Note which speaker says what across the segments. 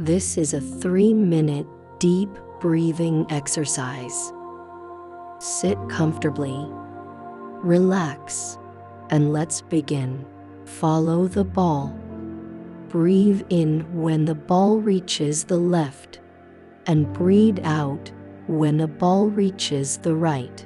Speaker 1: This is a 3-minute deep breathing exercise. Sit comfortably, relax, and let's begin. Follow the ball. Breathe in when the ball reaches the left, and breathe out when the ball reaches the right.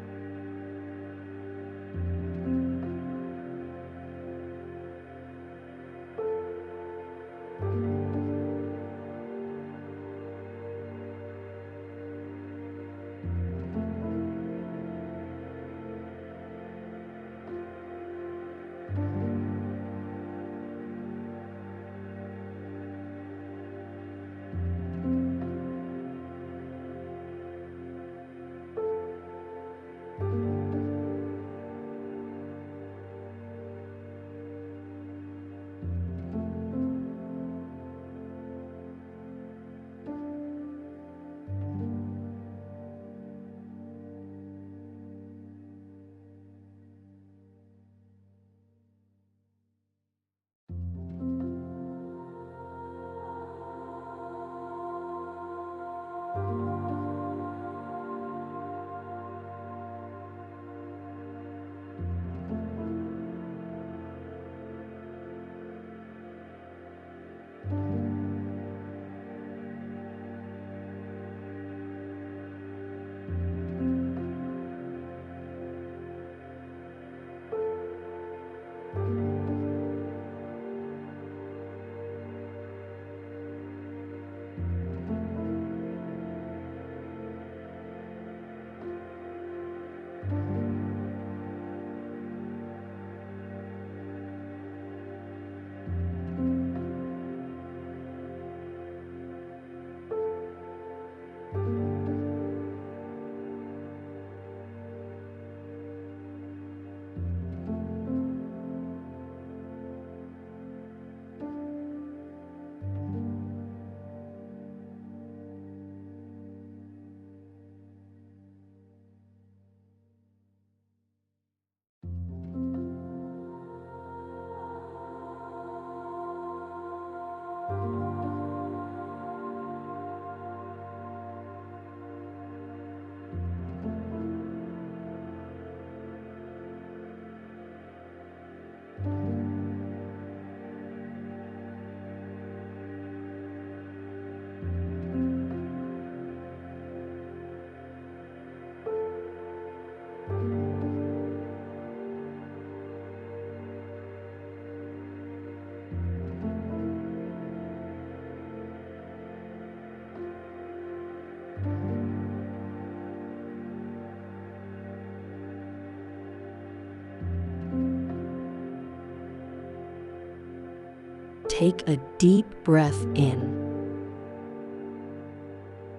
Speaker 1: Take a deep breath in.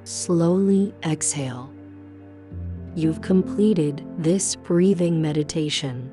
Speaker 1: Slowly exhale. You've completed this breathing meditation.